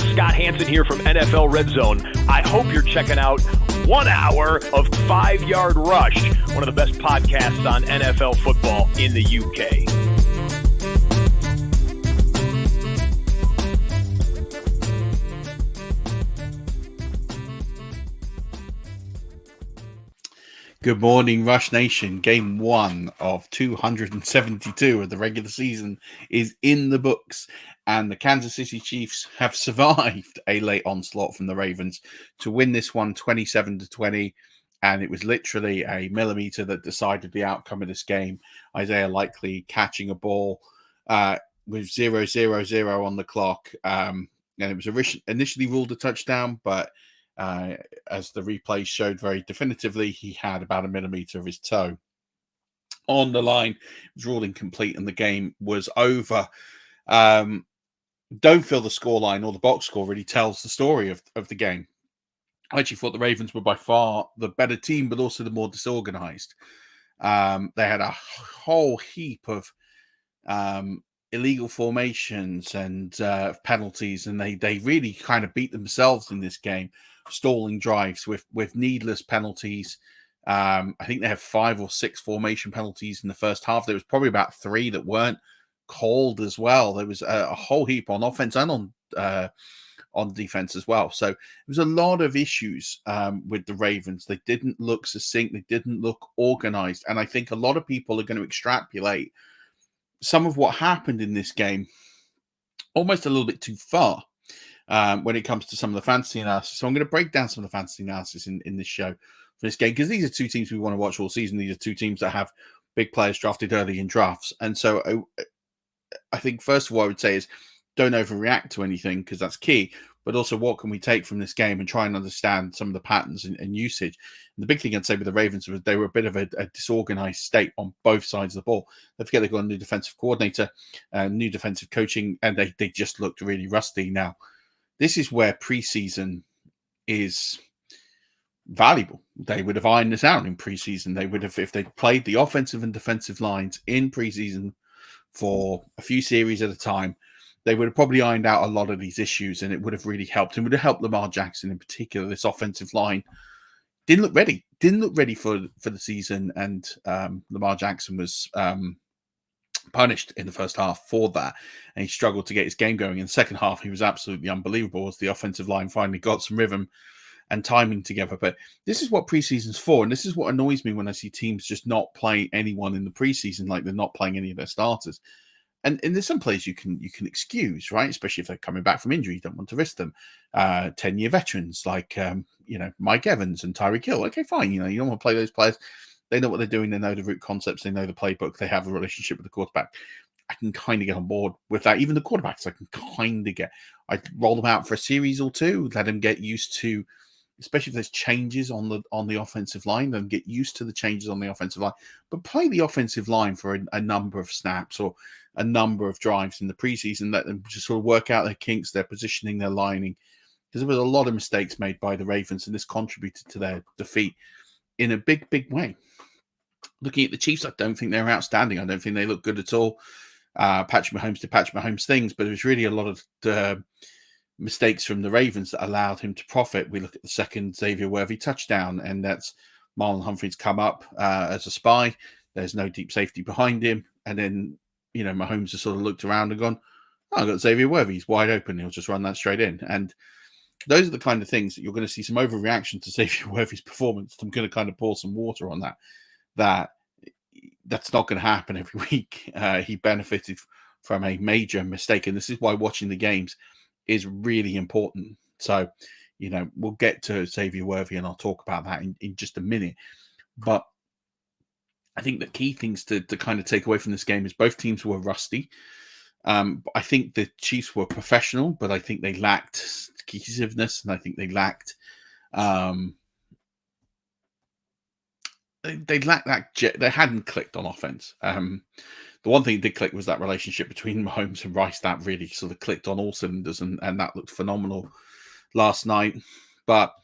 everyone. Scott Hansen here from NFL Red Zone. I hope you're checking out 1 hour of 5 Yard Rush, one of the best podcasts on NFL football in the UK. Good morning, Rush Nation. Game 1 of 272 of the regular season is in the books, and the Kansas City Chiefs have survived a late onslaught from the Ravens to win this one 27-20, and it was literally a millimeter that decided the outcome of this game. Isaiah Likely catching a ball with 0-0-0 on the clock, and it was initially ruled a touchdown, but as the replay showed very definitively, he had about a millimeter of his toe on the line. It was ruled incomplete and the game was over. Don't feel the scoreline or the box score really tells the story of the game. I actually thought the Ravens were by far the better team, but also the more disorganized. They had a whole heap of illegal formations and penalties, and they really kind of beat themselves in this game, stalling drives with needless penalties. I think they have 5 or 6 formation penalties in the first half. There was probably about 3 that weren't called as well. There was a whole heap on offense and on defense as well. So there was a lot of issues with the Ravens. They didn't look succinct. They didn't look organized. And I think a lot of people are going to extrapolate some of what happened in this game almost a little bit too far when it comes to some of the fantasy analysis. So I'm going to break down some of the fantasy analysis in this show for this game, because these are 2 teams we want to watch all season. These are 2 teams that have big players drafted early in drafts. And so I think first of all I would say is don't overreact to anything, because that's key. But also, what can we take from this game and try and understand some of the patterns and usage? And the big thing I'd say with the Ravens was they were a bit of a disorganized state on both sides of the ball. Don't forget they've got a new defensive coordinator, new defensive coaching, and they just looked really rusty. Now, this is where preseason is valuable. They would have ironed this out in preseason. They would have, if they played the offensive and defensive lines in preseason for a few series at a time, they would have probably ironed out a lot of these issues, and it would have really helped. And would have helped Lamar Jackson in particular. This offensive line didn't look ready for the season, and Lamar Jackson was punished in the first half for that, and he struggled to get his game going. In the second half, he was absolutely unbelievable as the offensive line finally got some rhythm and timing together. But this is what preseason's for, and this is what annoys me when I see teams just not playing anyone in the preseason, like they're not playing any of their starters. And there's some players you can excuse, right? Especially if they're coming back from injury, you don't want to risk them. 10-year veterans like Mike Evans and Tyreek Hill. Okay, fine. You don't want to play those players. They know what they're doing. They know the route concepts. They know the playbook. They have a relationship with the quarterback. I can kind of get on board with that. Even the quarterbacks, I can kind of get. I roll them out for a series or 2, let them get used to, especially if there's changes on the offensive line, then get used to the changes on the offensive line. But play the offensive line for a number of snaps or a number of drives in the preseason. Let them just sort of work out their kinks, their positioning, their lining. Because there was a lot of mistakes made by the Ravens, and this contributed to their defeat in a big, big way. Looking at the Chiefs, I don't think they're outstanding. I don't think they look good at all. Patrick Mahomes did Patrick Mahomes things, but it was really a lot of mistakes from the Ravens that allowed him to profit. We look at the second Xavier Worthy touchdown, and that's Marlon Humphrey's come up as a spy. There's no deep safety behind him. And then, Mahomes has sort of looked around and gone, oh, I've got Xavier Worthy. He's wide open. He'll just run that straight in. And those are the kind of things that you're going to see some overreaction to Xavier Worthy's performance. I'm going to kind of pour some water on that's not going to happen every week. He benefited from a major mistake. And this is why watching the games is really important. So, we'll get to Xavier Worthy and I'll talk about that in just a minute. But I think the key things to kind of take away from this game is both teams were rusty. I think the Chiefs were professional, but I think they lacked cohesiveness, and I think they lacked they lacked that. They hadn't clicked on offense. The one thing that did click was that relationship between Mahomes and Rice. That really sort of clicked on all cylinders, and that looked phenomenal last night. But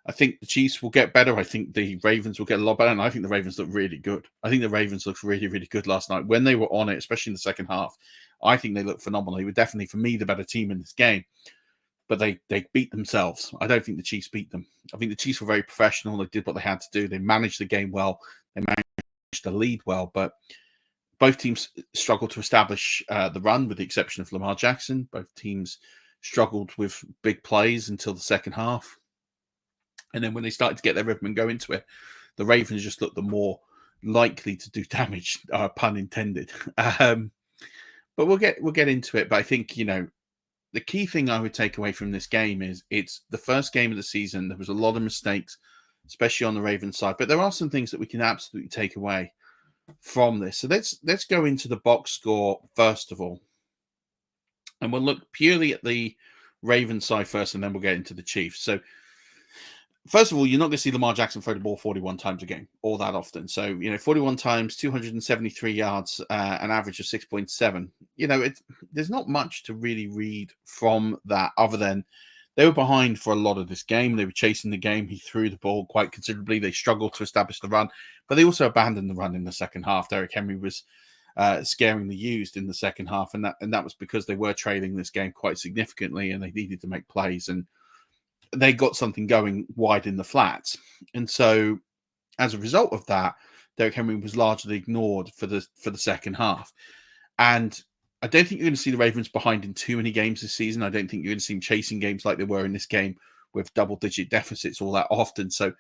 I think the Chiefs will get better. I think the Ravens will get a lot better, and I think the Ravens look really good. I think the Ravens looked really, really good last night when they were on it, especially in the second half. I think they looked phenomenal. They were definitely, for me, the better team in this game. but they beat themselves. I don't think the Chiefs beat them. I think the Chiefs were very professional. They did what they had to do. They managed the game well. They managed to lead well, but both teams struggled to establish the run, with the exception of Lamar Jackson. Both teams struggled with big plays until the second half. And then when they started to get their rhythm and go into it, the Ravens just looked the more likely to do damage, pun intended. But we'll get into it. But I think, the key thing I would take away from this game is it's the first game of the season. There was a lot of mistakes, especially on the Ravens side. But there are some things that we can absolutely take away from this. So let's go into the box score first of all. And we'll look purely at the Ravens side first, and then we'll get into the Chiefs. So first of all, you're not going to see Lamar Jackson throw the ball 41 times a game, all that often. So, 41 times, 273 yards, an average of 6.7. There's not much to really read from that other than they were behind for a lot of this game. They were chasing the game. He threw the ball quite considerably. They struggled to establish the run, but they also abandoned the run in the second half. Derrick Henry was scaring the used in the second half, and that was because they were trailing this game quite significantly, and they needed to make plays, and they got something going wide in the flats. And so as a result of that, Derrick Henry was largely ignored for the second half. And I don't think you're going to see the Ravens behind in too many games this season. I don't think you're going to see them chasing games like they were in this game with double-digit deficits all that often. So,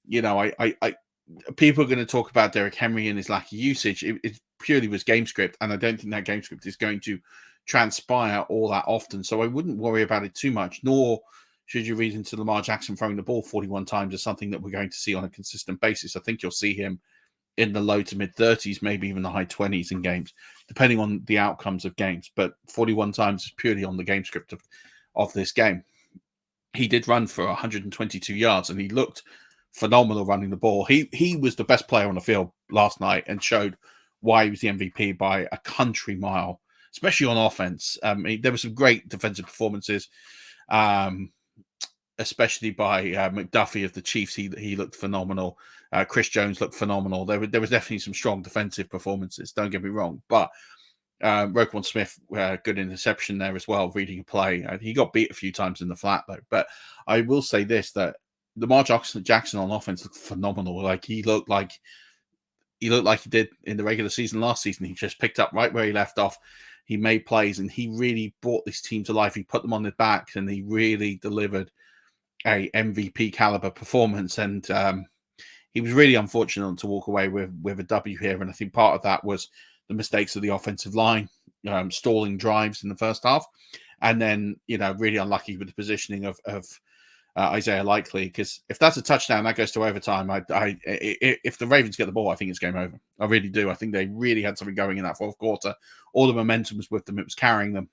I people are going to talk about Derrick Henry and his lack of usage. It purely was game script, and I don't think that game script is going to transpire all that often. So I wouldn't worry about it too much, nor should you read into Lamar Jackson throwing the ball 41 times as something that we're going to see on a consistent basis. I think you'll see him in the low to mid 30s, maybe even the high 20s in games, depending on the outcomes of games. But 41 times is purely on the game script of this game. He did run for 122 yards, and he looked phenomenal running the ball. He was the best player on the field last night and showed why he was the MVP by a country mile, especially on offense. There were some great defensive performances. Especially by McDuffie of the Chiefs. He looked phenomenal. Chris Jones looked phenomenal. There was definitely some strong defensive performances, don't get me wrong. But Roquan Smith, good interception there as well, reading a play. He got beat a few times in the flat, though. But I will say this, that Lamar Jackson on offense looked phenomenal. He looked like he did in the regular season last season. He just picked up right where he left off. He made plays, and he really brought this team to life. He put them on their backs, and he really delivered a MVP caliber performance, and he was really unfortunate to walk away with a W here. And I think part of that was the mistakes of the offensive line, stalling drives in the first half, and then really unlucky with the positioning of Isaiah Likely, because if that's a touchdown, that goes to overtime. If the Ravens get the ball, I think it's game over. I really do. I think they really had something going in that fourth quarter. All the momentum was with them. It was carrying them.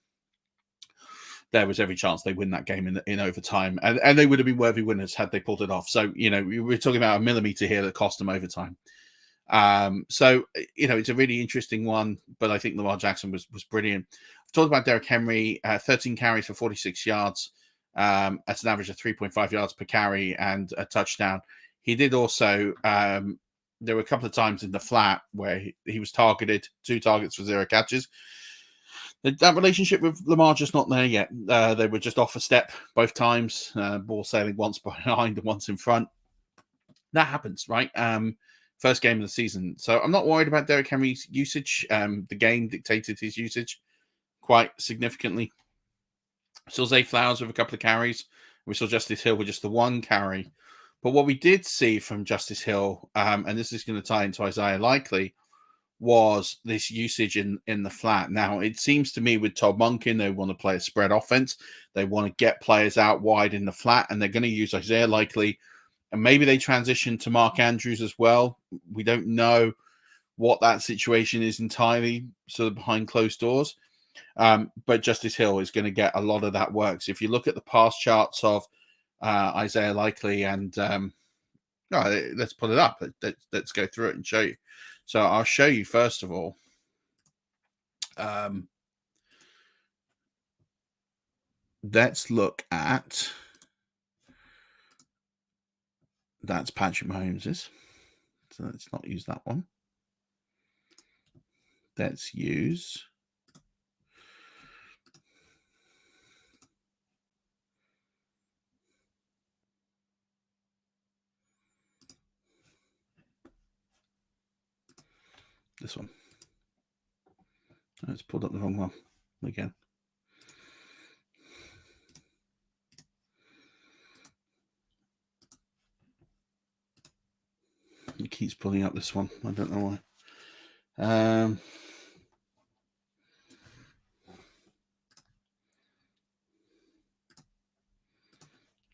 There was every chance they win that game in overtime. And they would have been worthy winners had they pulled it off. So, we're talking about a millimeter here that cost them overtime. So, it's a really interesting one, but I think Lamar Jackson was brilliant. I've talked about Derrick Henry, 13 carries for 46 yards. That's an average of 3.5 yards per carry and a touchdown. He did also, there were a couple of times in the flat where he was targeted, 2 targets for 0 catches. That relationship with Lamar just not there yet. They were just off a step both times, ball sailing once behind and once in front. That happens, right? First game of the season. So I'm not worried about Derrick Henry's usage. The game dictated his usage quite significantly. We saw Zay Flowers with a couple of carries. We saw Justice Hill with just the 1 carry. But what we did see from Justice Hill, and this is going to tie into Isaiah Likely, was this usage in the flat. Now, it seems to me with Todd Monken, they want to play a spread offense. They want to get players out wide in the flat, and they're going to use Isaiah Likely. And maybe they transition to Mark Andrews as well. We don't know what that situation is entirely, sort of behind closed doors. But Justice Hill is going to get a lot of that work. So if you look at the pass charts of Isaiah Likely and let's put it up. Let's go through it and show you. So I'll show you first of all. Let's look at that's Patrick Mahomes's. So let's not use that one. Let's use This one. Let's pulled up the wrong one again. It keeps pulling up this one. I don't know why.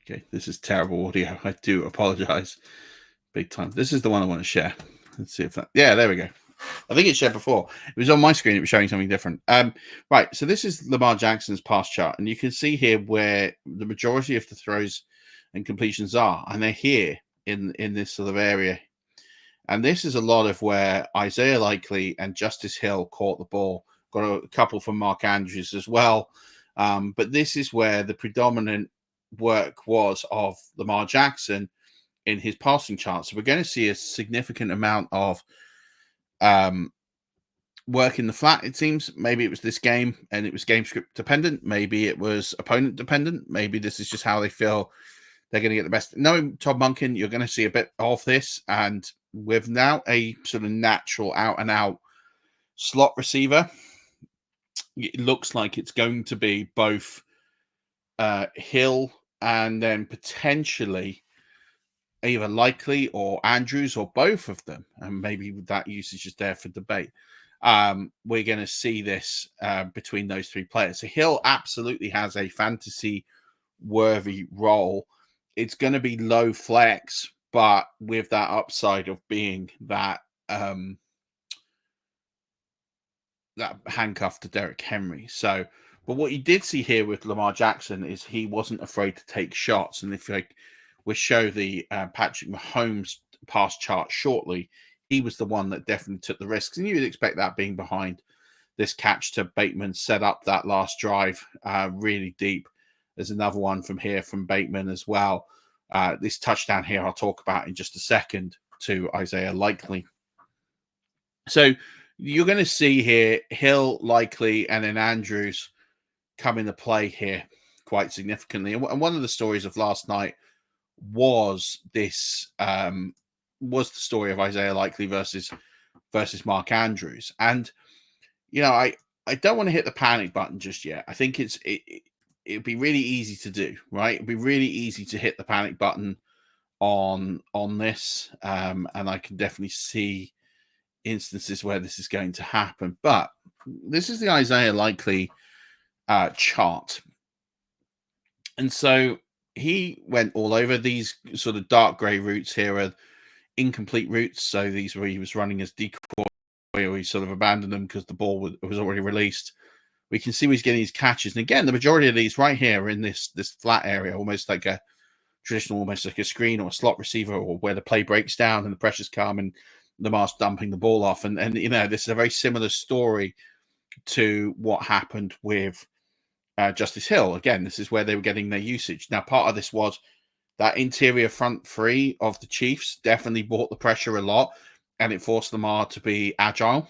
Okay, this is terrible audio. I do apologize big time. This is the one I want to share. Let's see if that... Yeah, there we go. I think it's shared before. It was on my screen. It was showing something different. Right, so this is Lamar Jackson's pass chart. And you can see here where the majority of the throws and completions are. And they're here in this sort of area. And this is a lot of where Isaiah Likely and Justice Hill caught the ball. Got a couple from Mark Andrews as well. But this is where the predominant work was of Lamar Jackson in his passing chart. So we're going to see a significant amount of work in the flat, it seems. Maybe it was this game and it was game script dependent. Maybe it was opponent dependent. Maybe this is just how they feel they're going to get the best. Knowing Todd Monken, you're going to see a bit of this. And with now a sort of natural out and out slot receiver, it looks like it's going to be both Hill and then potentially either Likely or Andrews or both of them. And maybe that usage is there for debate. We're going to see this between those three players. So Hill absolutely has a fantasy worthy role. It's going to be low flex, but with that upside of being that that handcuff to Derrick Henry. So, but what you did see here with Lamar Jackson is he wasn't afraid to take shots. And if we'll show the Patrick Mahomes pass chart shortly, he was the one that definitely took the risks. And you would expect that being behind this catch to Bateman set up that last drive really deep. There's another one from here from Bateman as well. This touchdown here I'll talk about in just a second to Isaiah Likely. So you're going to see here Hill, Likely, and then Andrews come into play here quite significantly. And one of the stories of last night was this was the story of Isaiah Likely versus Mark Andrews. And you know, I don't want to hit the panic button just yet. I think it'd be really easy to do, right? It'd be really easy to hit the panic button on this, and I can definitely see instances where this is going to happen. But this is the Isaiah Likely chart, and so he went all over. These sort of dark gray routes here are incomplete routes. So these where he was running as decoy, or he sort of abandoned them because the ball was already released. We can see he's getting his catches. And again, the majority of these right here are in this flat area, almost like a traditional, almost like a screen or a slot receiver, or where the play breaks down and the pressures come and Lamar's dumping the ball off. And you know, this is a very similar story to what happened with Justice Hill. Again, this is where they were getting their usage. Now, part of this was that interior front three of the Chiefs definitely brought the pressure a lot, and it forced Lamar to be agile.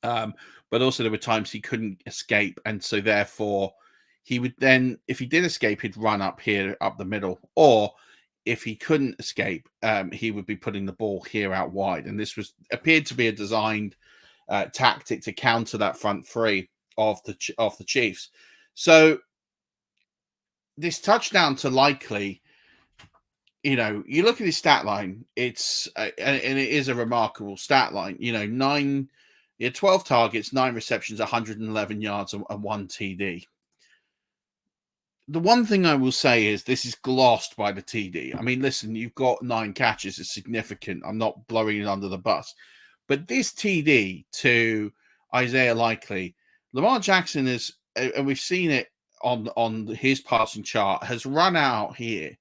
But also there were times he couldn't escape, and so therefore he would then, if he did escape, he'd run up here, up the middle, or if he couldn't escape, he would be putting the ball here out wide. And this appeared to be a designed tactic to counter that front three of the Chiefs. So this touchdown to Likely, you know, you look at his stat line, it's and it is a remarkable stat line. You know, 12 targets, 9 receptions, 111 yards, and 1 TD. The one thing I will say is this is glossed by the TD. I mean, listen, you've got 9 catches. It's significant. I'm not blowing it under the bus. But this TD to Isaiah Likely, Lamar Jackson is, and we've seen it on his passing chart, has run out here.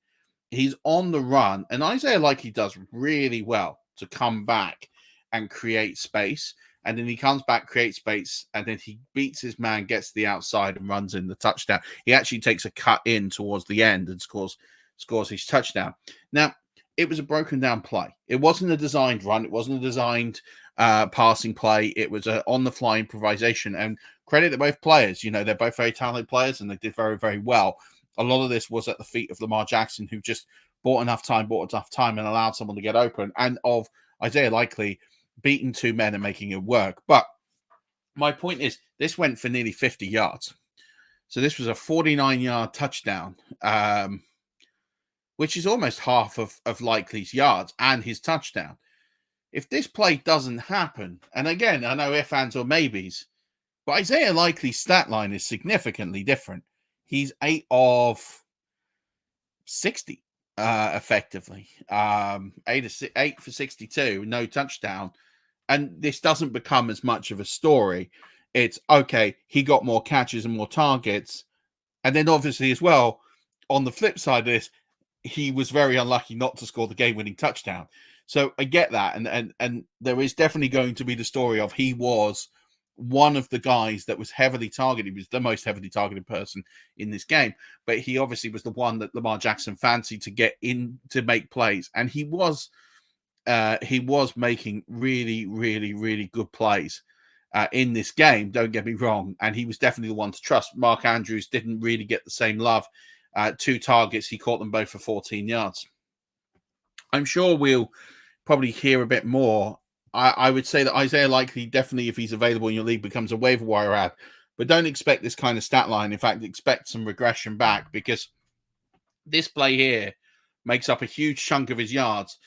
He's on the run. And Isaiah Likely does really well to come back and create space. And then he comes back, creates space, and then he beats his man, gets to the outside, and runs in the touchdown. He actually takes a cut in towards the end and scores his touchdown. Now, it was a broken down play. It wasn't a designed run. It wasn't a designed passing play. It was an on-the-fly improvisation. And credit to both players. You know, they're both very talented players, and they did very, very well. A lot of this was at the feet of Lamar Jackson, who just bought enough time, and allowed someone to get open. And of Isaiah Likely beating two men and making it work. But my point is, this went for nearly 50 yards. So this was a 49-yard touchdown, which is almost half of Likely's yards and his touchdown. If this play doesn't happen, and again, I know ifs, ands, or maybes, but Isaiah Likely's stat line is significantly different. He's 8 of 60, effectively. 8 for 62, no touchdown. And this doesn't become as much of a story. It's, okay, he got more catches and more targets. And then obviously as well, on the flip side of this, he was very unlucky not to score the game-winning touchdown. So I get that. And there is definitely going to be the story of he was one of the guys that was heavily targeted. He was the most heavily targeted person in this game. But he obviously was the one that Lamar Jackson fancied to get in to make plays. And he was making really, really, really good plays in this game. Don't get me wrong. And he was definitely the one to trust. Mark Andrews didn't really get the same love. 2 targets. He caught them both for 14 yards. I'm sure we'll probably hear a bit more. I would say that Isaiah Likely definitely, if he's available in your league, becomes a waiver wire ad. But don't expect this kind of stat line. In fact, expect some regression back, because this play here makes up a huge chunk of his yards.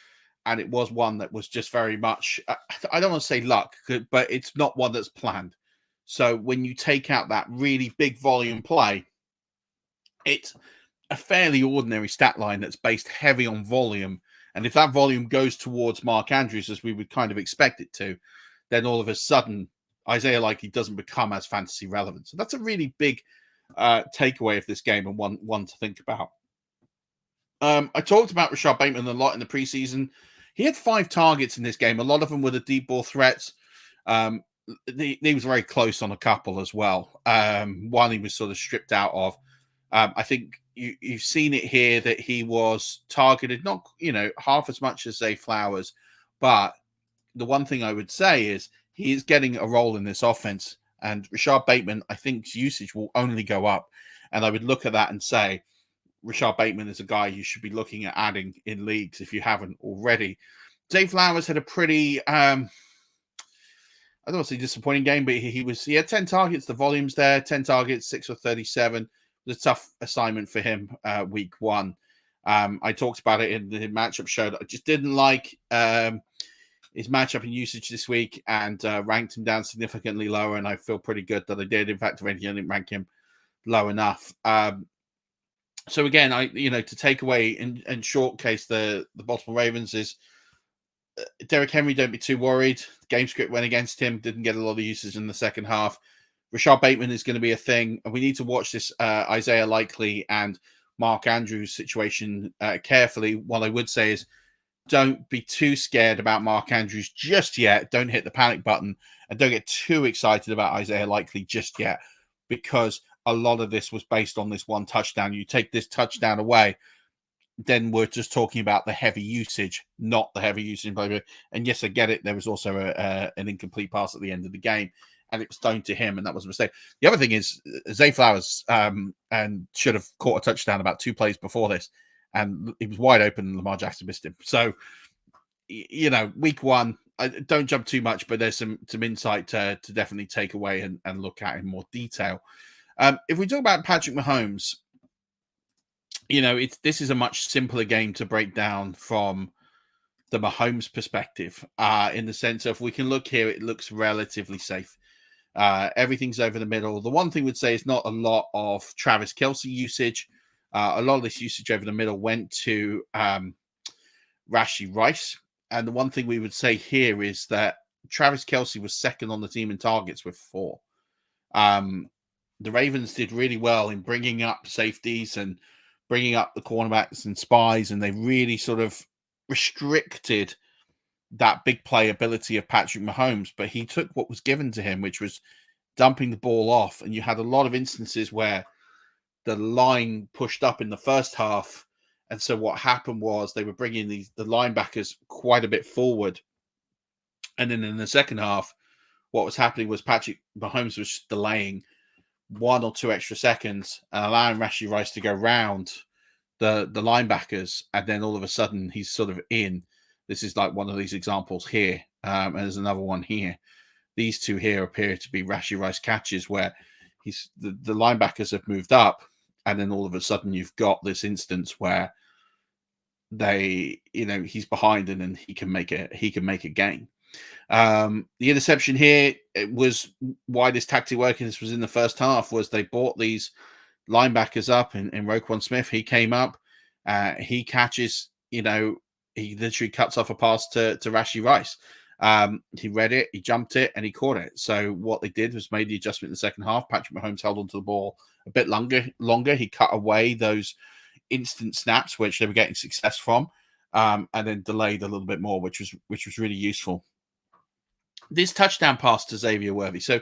And it was one that was just very much, I don't want to say luck, but it's not one that's planned. So when you take out that really big volume play, it's a fairly ordinary stat line that's based heavy on volume. And if that volume goes towards Mark Andrews, as we would kind of expect it to, then all of a sudden, Isaiah Likely doesn't become as fantasy relevant. So that's a really big takeaway of this game, and one to think about. I talked about Rashod Bateman a lot in the preseason. He had 5 targets in this game. A lot of them were the deep ball threats. He was very close on a couple as well. One he was sort of stripped out of. I think you've seen it here that he was targeted, not half as much as Zay Flowers, but the one thing I would say is he is getting a role in this offense, and Rashod Bateman, I think, usage will only go up. And I would look at that and say, Rashod Bateman is a guy you should be looking at adding in leagues if you haven't already. Zay Flowers had a pretty, I don't want to say disappointing game, but he had 10 targets. The volume's there, 10 targets, 6 for 37. It was a tough assignment for him week 1. I talked about it in the matchup show that I just didn't like his matchup and usage this week, and ranked him down significantly lower, and I feel pretty good that I did. In fact, if anything, I didn't rank him low enough. So again, to take away and short case the Baltimore Ravens is Derrick Henry. Don't be too worried. The game script went against him. Didn't get a lot of usage in the second half. Rashod Bateman is going to be a thing, and we need to watch this Isaiah Likely and Mark Andrews situation carefully. What I would say is, don't be too scared about Mark Andrews just yet. Don't hit the panic button, and don't get too excited about Isaiah Likely just yet, because a lot of this was based on this one touchdown. You take this touchdown away, then we're just talking about the heavy usage, not the heavy usage. And yes, I get it. There was also an incomplete pass at the end of the game, and it was thrown to him, and that was a mistake. The other thing is, Zay Flowers and should have caught a touchdown about 2 plays before this, and he was wide open, and Lamar Jackson missed him. So, week 1, don't jump too much, but there's some insight to definitely take away and look at in more detail. If we talk about Patrick Mahomes, this is a much simpler game to break down from the Mahomes perspective, in the sense of, we can look here, it looks relatively safe. Everything's over the middle. The one thing we'd say is not a lot of Travis Kelce usage. A lot of this usage over the middle went to Rashee Rice. And the one thing we would say here is that Travis Kelce was second on the team in targets with 4. The Ravens did really well in bringing up safeties and bringing up the cornerbacks and spies, and they really sort of restricted that big play ability of Patrick Mahomes. But he took what was given to him, which was dumping the ball off. And you had a lot of instances where the line pushed up in the first half. And so what happened was they were bringing the linebackers quite a bit forward. And then in the second half, what was happening was Patrick Mahomes was delaying 1 or 2 extra seconds and allowing Rashee Rice to go round the linebackers. And then all of a sudden, he's sort of in This is like one of these examples here. And there's another one here. These two here appear to be Rashee Rice catches where the linebackers have moved up, and then all of a sudden you've got this instance where he's behind and then he can make a gain. The interception here, it was why this tactic working. This was in the first half. Was they brought these linebackers up in Roquan Smith? He came up, he catches. He literally cuts off a pass to Rashee Rice. He read it, he jumped it, and he caught it. So what they did was made the adjustment in the second half. Patrick Mahomes held onto the ball a bit longer. He cut away those instant snaps, which they were getting success from, and then delayed a little bit more, which was really useful. This touchdown pass to Xavier Worthy. So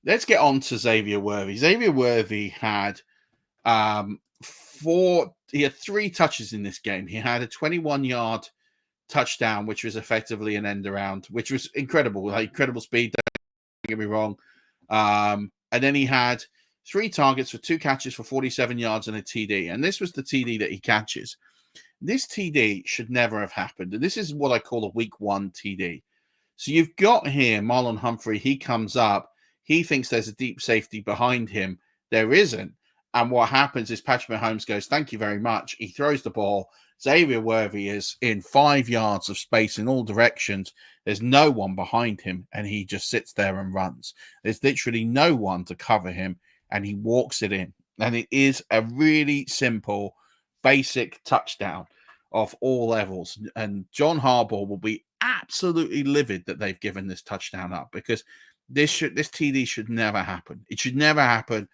let's get on to Xavier Worthy. Xavier Worthy had three touches in this game. He had a 21-yard touchdown, which was effectively an end around, which was incredible. Like, incredible speed, don't get me wrong. And then he had 3 targets for 2 catches for 47 yards and a TD. And this was the TD that he catches. This TD should never have happened. And this is what I call a week 1 TD. So you've got here Marlon Humphrey. He comes up. He thinks there's a deep safety behind him. There isn't. And what happens is Patrick Mahomes goes, thank you very much. He throws the ball. Xavier Worthy is in 5 yards of space in all directions. There's no one behind him, and he just sits there and runs. There's literally no one to cover him, and he walks it in. And it is a really simple, basic touchdown of all levels. And John Harbaugh will be absolutely livid that they've given this touchdown up, because this TD should never happen. It should never happen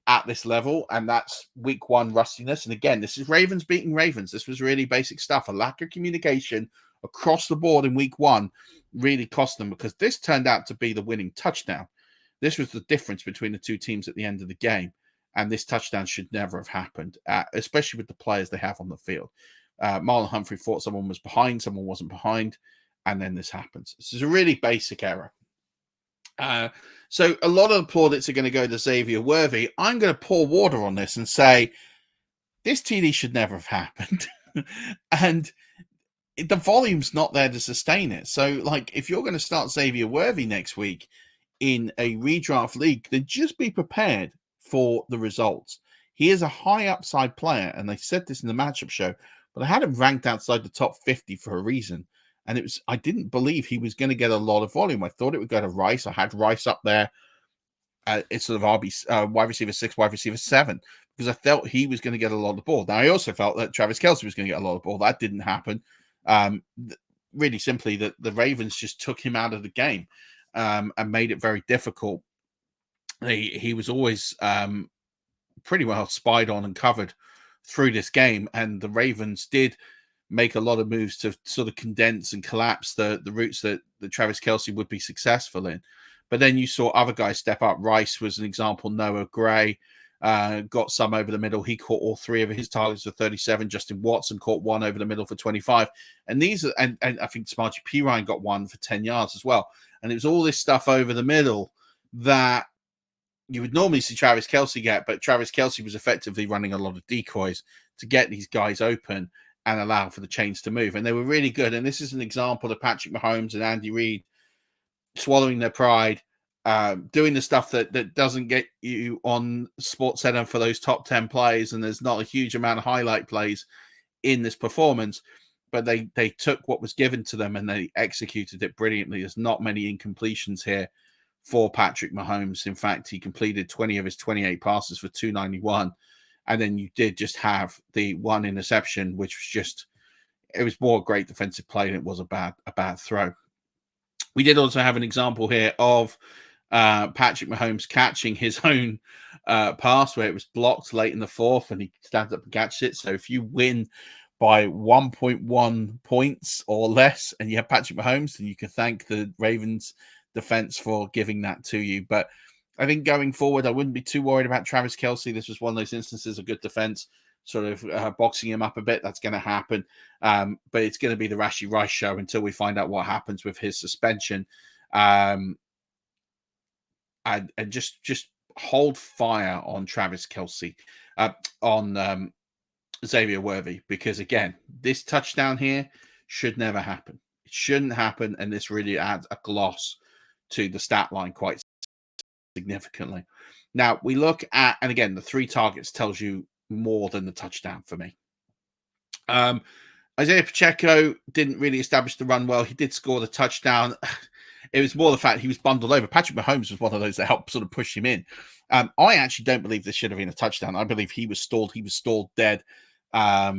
at this level, and that's week 1 rustiness. And again, this is Ravens beating Ravens. This was really basic stuff. A lack of communication across the board in week 1 really cost them, because this turned out to be the winning touchdown. This was the difference between the two teams at the end of the game, and this touchdown should never have happened, especially with the players they have on the field. Marlon Humphrey thought someone was behind, someone wasn't behind, and then this happens. This is a really basic error. So a lot of the plaudits are going to go to Xavier Worthy. I'm going to pour water on this and say this TD should never have happened. And the volume's not there to sustain it. So, like, if you're going to start Xavier Worthy next week in a redraft league, then just be prepared for the results. He is a high upside player, and they said this in the matchup show, but I had him ranked outside the top 50 for a reason. And I didn't believe he was going to get a lot of volume. I thought it would go to Rice. I had Rice up there. It's sort of wide receiver 6, wide receiver 7, because I felt he was going to get a lot of the ball. Now, I also felt that Travis Kelce was going to get a lot of ball. That didn't happen. Really simply, that the Ravens just took him out of the game and made it very difficult. He was always pretty well spied on and covered through this game, and the Ravens did make a lot of moves to sort of condense and collapse the routes that Travis Kelce would be successful in. But then you saw other guys step up. Rice was an example. Noah Gray got some over the middle. He caught all 3 of his targets for 37. Justin Watson caught 1 over the middle for 25. And these are, and I think Smarty P. Ryan got 1 for 10 yards as well. And it was all this stuff over the middle that you would normally see Travis Kelce get, but Travis Kelce was effectively running a lot of decoys to get these guys open and allow for the chains to move. And they were really good. And this is an example of Patrick Mahomes and Andy Reid swallowing their pride, doing the stuff that doesn't get you on SportsCenter for those top 10 plays. And there's not a huge amount of highlight plays in this performance, but they took what was given to them and they executed it brilliantly. There's not many incompletions here for Patrick Mahomes. In fact, he completed 20 of his 28 passes for 291. And then you did just have the 1 interception, which was just, it was more a great defensive play than it was a bad throw. We did also have an example here of Patrick Mahomes catching his own pass where it was blocked late in the 4th and he stands up and catches it. So if you win by 1.1 points or less and you have Patrick Mahomes, then you can thank the Ravens defense for giving that to you. But I think going forward, I wouldn't be too worried about Travis Kelce. This was one of those instances of good defense, sort of boxing him up a bit. That's going to happen. But it's going to be the Rashee Rice show until we find out what happens with his suspension. And just hold fire on Travis Kelce, on Xavier Worthy, because, again, this touchdown here should never happen. It shouldn't happen, and this really adds a gloss to the stat line quite significantly. Now, we look at, and again, the 3 targets tells you more than the touchdown for me. Isaiah Pacheco didn't really establish the run well. He did score the touchdown. It was more the fact he was bundled over. Patrick Mahomes was one of those that helped sort of push him in. I actually don't believe this should have been a touchdown. I believe he was stalled. He was stalled dead. For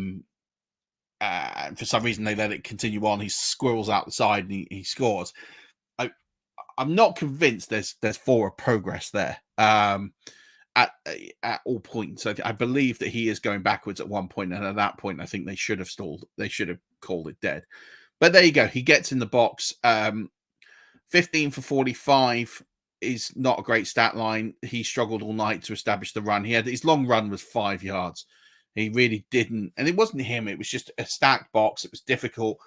some reason, they let it continue on. He squirrels out the side and he scores. I'm not convinced there's forward progress there at all points. I believe that he is going backwards at one point, and at that point, I think they should have stalled. They should have called it dead. But there you go. He gets in the box. 15 for 45 is not a great stat line. He struggled all night to establish the run. His long run was 5 yards. He really didn't, and it wasn't him. It was just a stacked box. It was difficult.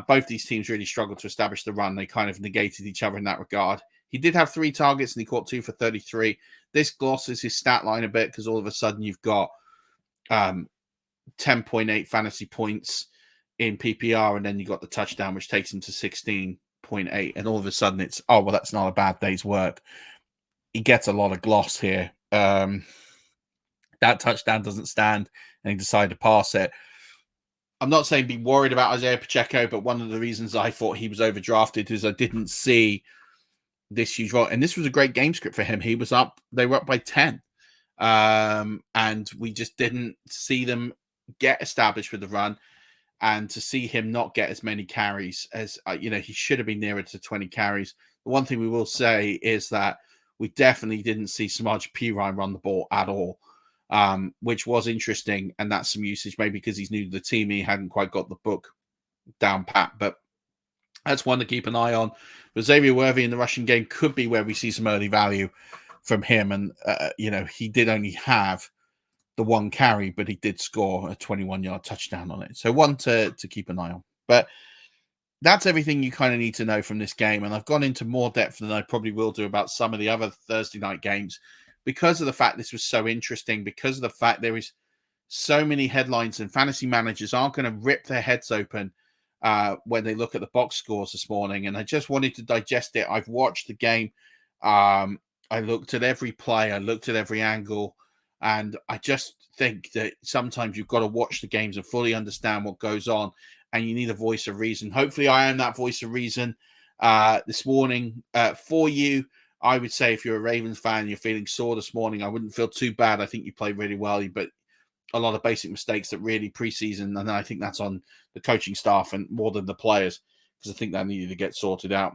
Both these teams really struggled to establish the run. They kind of negated each other in that regard. He did have 3 targets and he caught 2 for 33. This glosses his stat line a bit because all of a sudden you've got 10.8 fantasy points in PPR, and then you got the touchdown, which takes him to 16.8. And all of a sudden it's, oh, well, that's not a bad day's work. He gets a lot of gloss here. That touchdown doesn't stand, and he decided to pass it. I'm not saying be worried about Isaiah Pacheco, but one of the reasons I thought he was overdrafted is I didn't see this huge role. And this was a great game script for him. They were up by 10. And we just didn't see them get established with the run. And to see him not get as many carries as, he should have been nearer to 20 carries. The one thing we will say is that we definitely didn't see Samaje Perine run the ball at all. Which was interesting, and that's some usage, maybe because he's new to the team. He hadn't quite got the book down pat, but that's one to keep an eye on. But Xavier Worthy in the rushing game could be where we see some early value from him, and he did only have the 1 carry, but he did score a 21-yard touchdown on it. So one to keep an eye on. But that's everything you kind of need to know from this game, and I've gone into more depth than I probably will do about some of the other Thursday night games, because of the fact this was so interesting, because of the fact there is so many headlines, and fantasy managers aren't going to rip their heads open when they look at the box scores this morning. And I just wanted to digest it. I've watched the game. I looked at every play. I looked at every angle. And I just think that sometimes you've got to watch the games and fully understand what goes on. And you need a voice of reason. Hopefully I am that voice of reason this morning for you. I would say if you're a Ravens fan, you're feeling sore this morning, I wouldn't feel too bad. I think you played really well, but a lot of basic mistakes that really preseason, and I think that's on the coaching staff and more than the players, because I think that needed to get sorted out.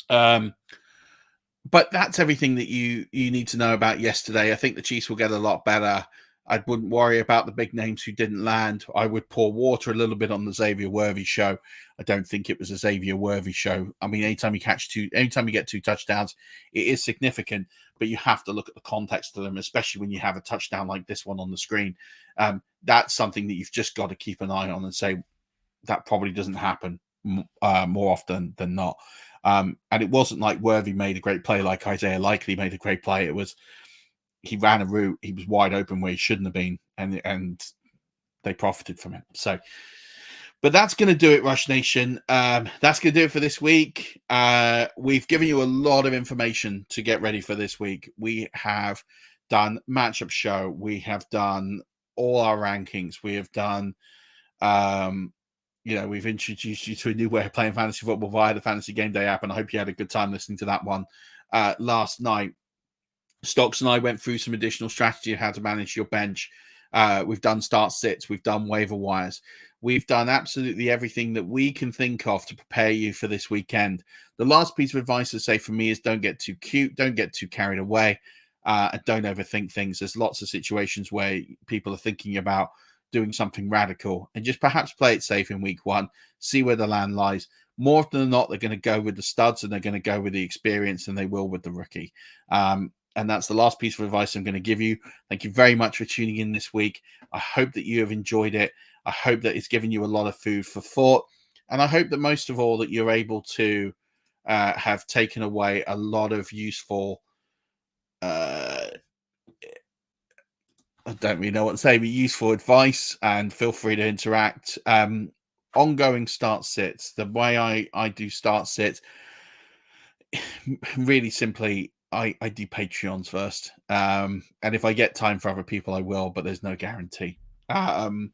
But that's everything that you need to know about yesterday. I think the Chiefs will get a lot better. I wouldn't worry about the big names who didn't land. I would pour water a little bit on the Xavier Worthy show. I don't think it was a Xavier Worthy show. I mean, anytime you get 2 touchdowns, it is significant, but you have to look at the context of them, especially when you have a touchdown like this one on the screen. That's something that you've just got to keep an eye on and say that probably doesn't happen more often than not. And it wasn't like Worthy made a great play like Isaiah Likely made a great play. It was he ran a route, he was wide open where he shouldn't have been, and they profited from it. So, but that's going to do it, Rush Nation. That's going to do it for this week. We've given you a lot of information to get ready for this week. We have done matchup show. We have done all our rankings. We have done, we've introduced you to a new way of playing fantasy football via the Fantasy Game Day app, and I hope you had a good time listening to that one last night. Stocks and I went through some additional strategy of how to manage your bench. We've done start sits. We've done waiver wires. We've done absolutely everything that we can think of to prepare you for this weekend. The last piece of advice to say from me is don't get too cute. Don't get too carried away. And don't overthink things. There's lots of situations where people are thinking about doing something radical, and just perhaps play it safe in week 1. See where the land lies. More often than not, they're going to go with the studs and they're going to go with the experience than they will with the rookie. And that's the last piece of advice I'm going to give you. Thank you very much for tuning in this week. I hope that you have enjoyed it. I hope that it's given you a lot of food for thought. And I hope that most of all that you're able to have taken away a lot of useful, I don't really know what to say, but useful advice, and feel free to interact ongoing start sits, the way I do start sits, really simply, I do Patreons first. And if I get time for other people, I will, but there's no guarantee. I've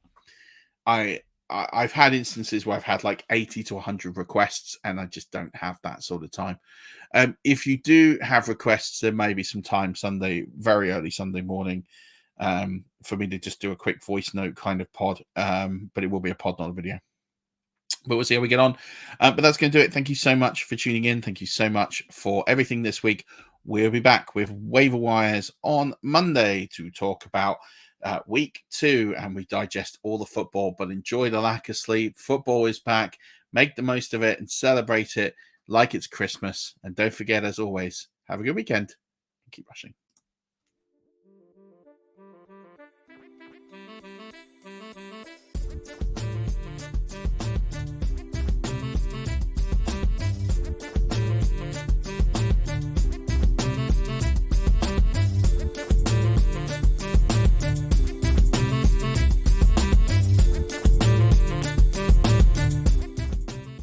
had instances where I've had like 80 to 100 requests, and I just don't have that sort of time. If you do have requests, there may be some time Sunday, very early Sunday morning, for me to just do a quick voice note kind of pod. But it will be a pod, not a video. But we'll see how we get on. But that's going to do it. Thank you so much for tuning in. Thank you so much for everything this week. We'll be back with waiver wires on Monday to talk about week 2, and we digest all the football, but enjoy the lack of sleep. Football is back. Make the most of it and celebrate it like it's Christmas. And don't forget, as always, have a good weekend and keep rushing.